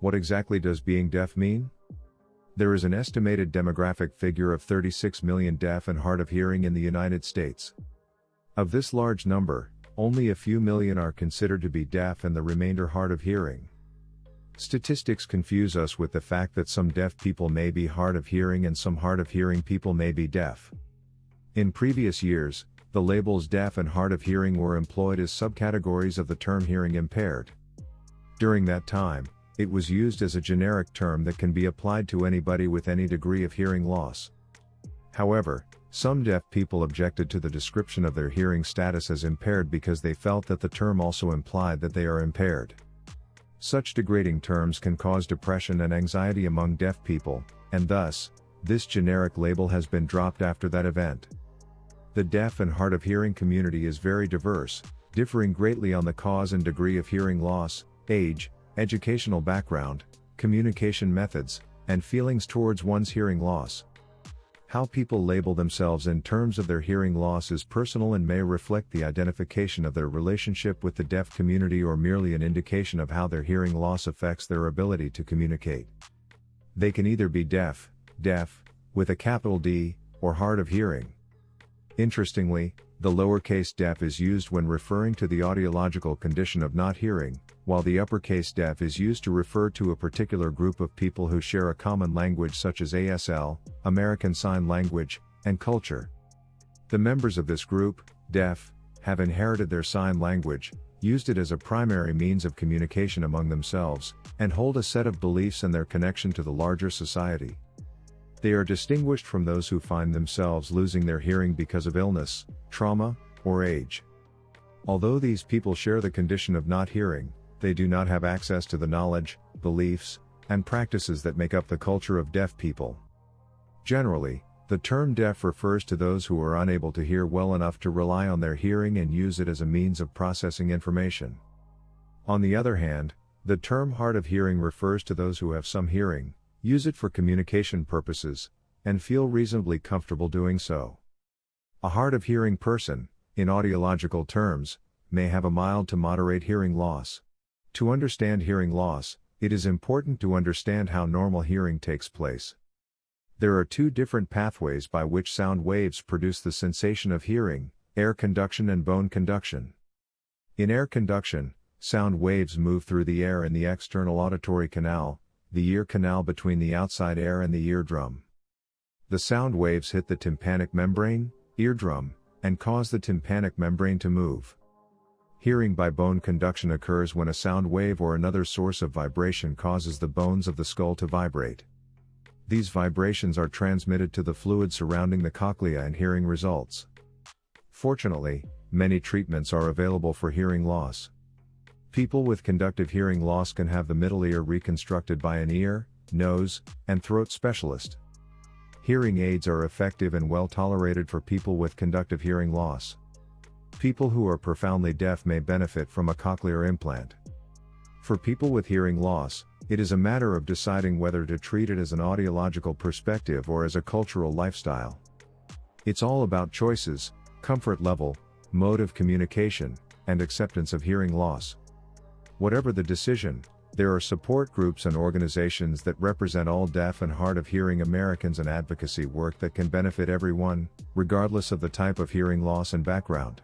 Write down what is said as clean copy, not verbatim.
What exactly does being deaf mean? There is an estimated demographic figure of 36 million deaf and hard of hearing in the United States. Of this large number, only a few million are considered to be deaf and the remainder hard of hearing. Statistics confuse us with the fact that some deaf people may be hard of hearing and some hard of hearing people may be deaf. In previous years, the labels deaf and hard of hearing were employed as subcategories of the term hearing impaired. During that time, it was used as a generic term that can be applied to anybody with any degree of hearing loss. However, some deaf people objected to the description of their hearing status as impaired because they felt that the term also implied that they are impaired. Such degrading terms can cause depression and anxiety among deaf people, and thus, this generic label has been dropped after that event. The deaf and hard of hearing community is very diverse, differing greatly on the cause and degree of hearing loss, age, educational background, communication methods, and feelings towards one's hearing loss. How people label themselves in terms of their hearing loss is personal and may reflect the identification of their relationship with the deaf community or merely an indication of how their hearing loss affects their ability to communicate. They can either be deaf, with a capital D, or hard of hearing. Interestingly, the lowercase deaf is used when referring to the audiological condition of not hearing, while the uppercase deaf is used to refer to a particular group of people who share a common language such as ASL, American Sign Language, and culture. The members of this group, deaf, have inherited their sign language, used it as a primary means of communication among themselves, and hold a set of beliefs and their connection to the larger society. They are distinguished from those who find themselves losing their hearing because of illness, trauma, or age. Although these people share the condition of not hearing, they do not have access to the knowledge, beliefs, and practices that make up the culture of deaf people. Generally, the term deaf refers to those who are unable to hear well enough to rely on their hearing and use it as a means of processing information. On the other hand, the term hard of hearing refers to those who have some hearing, use it for communication purposes, and feel reasonably comfortable doing so. A hard of hearing person, in audiological terms, may have a mild to moderate hearing loss. To understand hearing loss, it is important to understand how normal hearing takes place. There are two different pathways by which sound waves produce the sensation of hearing: air conduction and bone conduction. In air conduction, sound waves move through the air in the external auditory canal, the ear canal between the outside air and the eardrum. The sound waves hit the tympanic membrane, eardrum, and cause the tympanic membrane to move. Hearing by bone conduction occurs when a sound wave or another source of vibration causes the bones of the skull to vibrate. These vibrations are transmitted to the fluid surrounding the cochlea and hearing results. Fortunately, many treatments are available for hearing loss. People with conductive hearing loss can have the middle ear reconstructed by an ear, nose, and throat specialist. Hearing aids are effective and well tolerated for people with conductive hearing loss. People who are profoundly deaf may benefit from a cochlear implant. For people with hearing loss, it is a matter of deciding whether to treat it as an audiological perspective or as a cultural lifestyle. It's all about choices, comfort level, mode of communication, and acceptance of hearing loss. Whatever the decision, there are support groups and organizations that represent all deaf and hard of hearing Americans and advocacy work that can benefit everyone, regardless of the type of hearing loss and background.